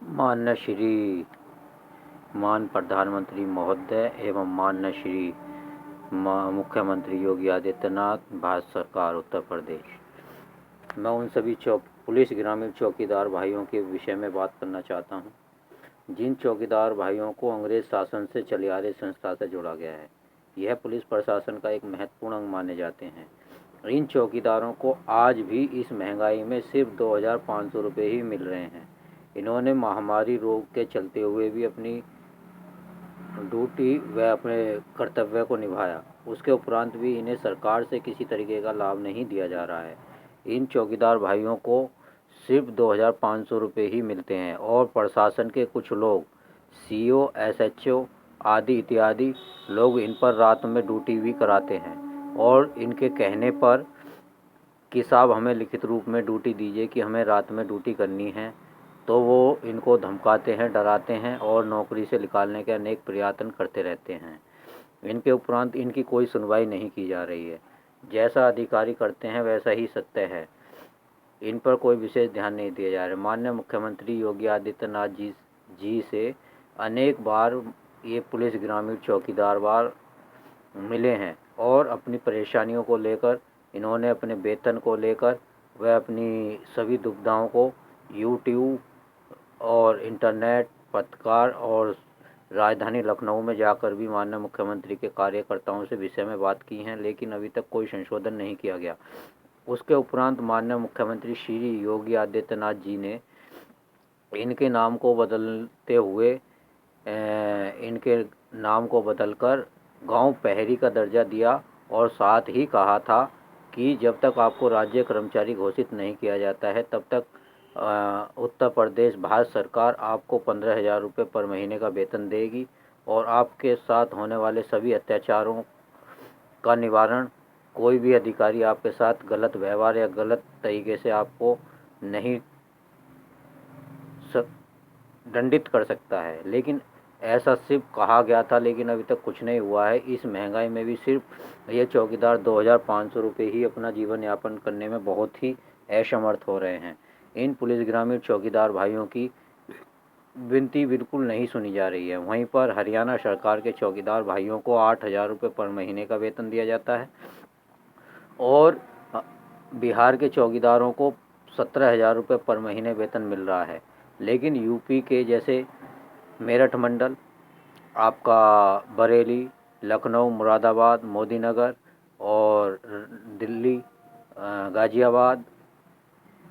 माननीय श्री मान प्रधानमंत्री महोदय एवं माननीय श्री मुख्यमंत्री योगी आदित्यनाथ, भारत सरकार उत्तर प्रदेश। मैं उन सभी पुलिस ग्रामीण चौकीदार भाइयों के विषय में बात करना चाहता हूं, जिन चौकीदार भाइयों को अंग्रेज शासन से चली आ रही संस्था से जोड़ा गया है। यह पुलिस प्रशासन का एक महत्वपूर्ण अंग माने जाते हैं। इन चौकीदारों को आज भी इस महंगाई में सिर्फ 2500 रुपये ही मिल रहे हैं। इन्होंने महामारी रोग के चलते हुए भी अपनी ड्यूटी व अपने कर्तव्य को निभाया। उसके उपरांत भी इन्हें सरकार से किसी तरीके का लाभ नहीं दिया जा रहा है। इन चौकीदार भाइयों को सिर्फ 2500 रुपये ही मिलते हैं और प्रशासन के कुछ लोग सीओ, एसएचओ आदि इत्यादि लोग इन पर रात में ड्यूटी भी कराते हैं और इनके कहने पर कि साहब हमें लिखित रूप में ड्यूटी दीजिए कि हमें रात में ड्यूटी करनी है, तो वो इनको धमकाते हैं, डराते हैं और नौकरी से निकालने के अनेक प्रयत्न करते रहते हैं। इनके उपरांत इनकी कोई सुनवाई नहीं की जा रही है। जैसा अधिकारी करते हैं वैसा ही सत्य है। इन पर कोई विशेष ध्यान नहीं दिया जा रहा है। माननीय मुख्यमंत्री योगी आदित्यनाथ जी से अनेक बार ये पुलिस ग्रामीण चौकीदार मिले हैं और अपनी परेशानियों को लेकर, इन्होंने अपने वेतन को लेकर व अपनी सभी दुविधाओं को यूट्यूब और इंटरनेट, पत्रकार और राजधानी लखनऊ में जाकर भी माननीय मुख्यमंत्री के कार्यकर्ताओं से विषय में बात की हैं, लेकिन अभी तक कोई संशोधन नहीं किया गया। उसके उपरांत माननीय मुख्यमंत्री श्री योगी आदित्यनाथ जी ने इनके नाम को बदलते हुए इनके नाम को बदलकर गांव प्रहरी का दर्जा दिया और साथ ही कहा था कि जब तक आपको राज्य कर्मचारी घोषित नहीं किया जाता है तब तक उत्तर प्रदेश भारत सरकार आपको 15,000 रुपये पर महीने का वेतन देगी और आपके साथ होने वाले सभी अत्याचारों का निवारण, कोई भी अधिकारी आपके साथ गलत व्यवहार या गलत तरीके से आपको नहीं दंडित कर सकता है। लेकिन ऐसा सिर्फ कहा गया था, लेकिन अभी तक कुछ नहीं हुआ है। इस महंगाई में भी सिर्फ ये चौकीदार 2500 रुपये ही अपना जीवन यापन करने में बहुत ही असमर्थ हो रहे हैं। इन पुलिस ग्रामीण चौकीदार भाइयों की विनती बिल्कुल नहीं सुनी जा रही है। वहीं पर हरियाणा सरकार के चौकीदार भाइयों को 8,000 रुपये पर महीने का वेतन दिया जाता है और बिहार के चौकीदारों को 17,000 रुपये पर महीने वेतन मिल रहा है। लेकिन यूपी के जैसे मेरठ मंडल, आपका बरेली, लखनऊ, मुरादाबाद, मोदीनगर और दिल्ली, गाज़ियाबाद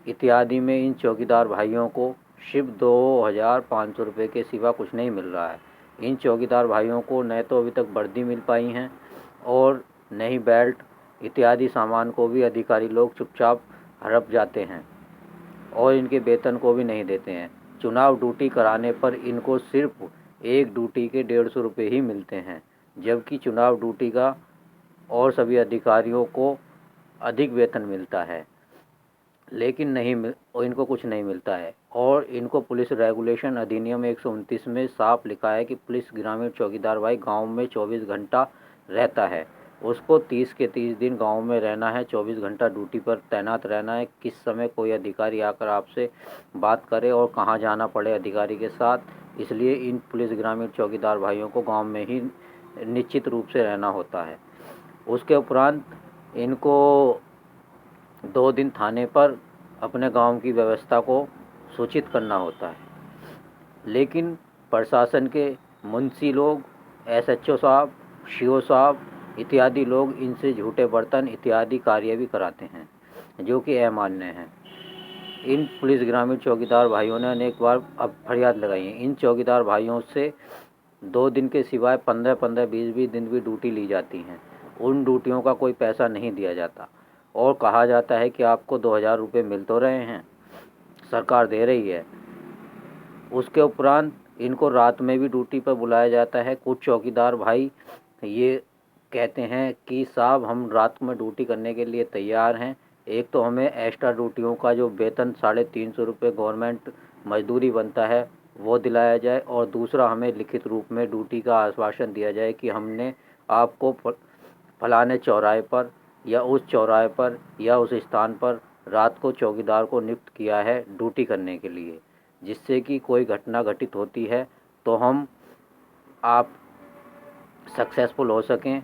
इत्यादि में इन चौकीदार भाइयों को सिर्फ 2500 रुपये के सिवा कुछ नहीं मिल रहा है। इन चौकीदार भाइयों को न तो अभी तक वर्दी मिल पाई हैं और न ही बेल्ट इत्यादि सामान को भी अधिकारी लोग चुपचाप हड़प जाते हैं और इनके वेतन को भी नहीं देते हैं। चुनाव ड्यूटी कराने पर इनको सिर्फ एक ड्यूटी के 150 रुपये ही मिलते हैं, जबकि चुनाव ड्यूटी का और सभी अधिकारियों को अधिक वेतन मिलता है, लेकिन इनको कुछ नहीं मिलता है। और इनको पुलिस रेगुलेशन अधिनियम 129 में साफ लिखा है कि पुलिस ग्रामीण चौकीदार भाई गांव में 24 घंटा रहता है, उसको 30 के 30 दिन गांव में रहना है, 24 घंटा ड्यूटी पर तैनात रहना है। किस समय कोई अधिकारी आकर आपसे बात करे और कहाँ जाना पड़े अधिकारी के साथ, इसलिए इन पुलिस ग्रामीण चौकीदार भाइयों को गांव में ही निश्चित रूप से रहना होता है। उसके उपरांत इनको 2 दिन थाने पर अपने गांव की व्यवस्था को सूचित करना होता है, लेकिन प्रशासन के मुंशी लोग, एसएचओ साहब, सीओ साहब इत्यादि लोग इनसे झूठे बर्तन इत्यादि कार्य भी कराते हैं, जो कि अमान्य हैं। इन पुलिस ग्रामीण चौकीदार भाइयों ने अनेक बार अब फरियाद लगाई है। इन चौकीदार भाइयों से 2 दिन के सिवाय 15-15, 20-20 दिन भी ड्यूटी ली जाती हैं। उन ड्यूटियों का कोई पैसा नहीं दिया जाता और कहा जाता है कि आपको 2,000 रुपये मिल तो रहे हैं, सरकार दे रही है। उसके उपरांत इनको रात में भी ड्यूटी पर बुलाया जाता है। कुछ चौकीदार भाई ये कहते हैं कि साहब हम रात में ड्यूटी करने के लिए तैयार हैं, एक तो हमें एक्स्ट्रा ड्यूटियों का जो वेतन 350 रुपये गवर्नमेंट मजदूरी बनता है वो दिलाया जाए और दूसरा हमें लिखित रूप में ड्यूटी का आश्वासन दिया जाए कि हमने आपको फलाने चौराहे पर या उस चौराहे पर या उस स्थान पर रात को चौकीदार को नियुक्त किया है ड्यूटी करने के लिए। जिससे कि कोई घटना घटित होती है तो हम आप सक्सेसफुल हो सकें।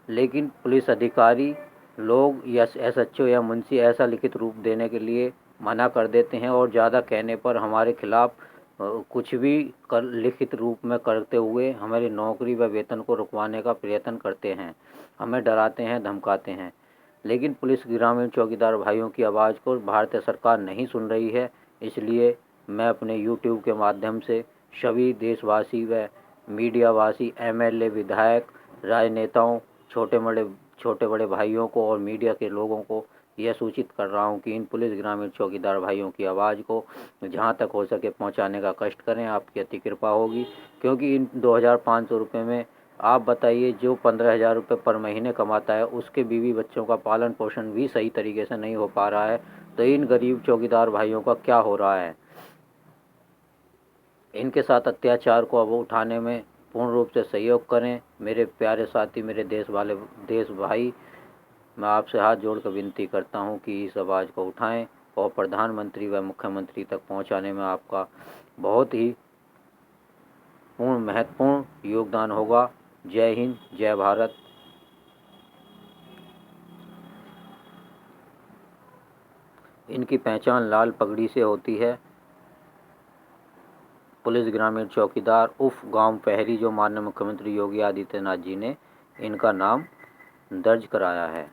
लेकिन पुलिस अधिकारी लोग या एसएचओ या मुंशी ऐसा लिखित रूप देने के लिए मना कर देते हैं और ज़्यादा कहने पर हमारे खिलाफ कुछ भी कर लिखित रूप में करते हुए हमारी नौकरी व वेतन को रुकवाने का प्रयत्न करते हैं, हमें डराते हैं, धमकाते हैं। लेकिन पुलिस ग्रामीण चौकीदार भाइयों की आवाज़ को भारतीय सरकार नहीं सुन रही है। इसलिए मैं अपने यूट्यूब के माध्यम से सभी देशवासी व मीडियावासी, एमएलए, विधायक, राजनेताओं, छोटे बड़े भाइयों को और मीडिया के लोगों को यह सूचित कर रहा हूं कि इन पुलिस ग्रामीण चौकीदार भाइयों की आवाज़ को जहां तक हो सके पहुंचाने का कष्ट करें, आपकी अति कृपा होगी। क्योंकि इन 2500 रुपये में आप बताइए, जो 15,000 रुपये पर महीने कमाता है उसके बीवी बच्चों का पालन पोषण भी सही तरीके से नहीं हो पा रहा है, तो इन गरीब चौकीदार भाइयों का क्या हो रहा है। इनके साथ अत्याचार को अब उठाने में पूर्ण रूप से सहयोग करें। मेरे प्यारे साथी, मेरे देश भाई, मैं आपसे हाथ जोड़कर विनती करता हूं कि इस आवाज़ को उठाएं और प्रधानमंत्री व मुख्यमंत्री तक पहुंचाने में आपका बहुत ही महत्वपूर्ण योगदान होगा। जय हिंद, जय भारत। इनकी पहचान लाल पगड़ी से होती है। पुलिस ग्रामीण चौकीदार उफ गांव पहरी, जो माननीय मुख्यमंत्री योगी आदित्यनाथ जी ने इनका नाम दर्ज कराया है।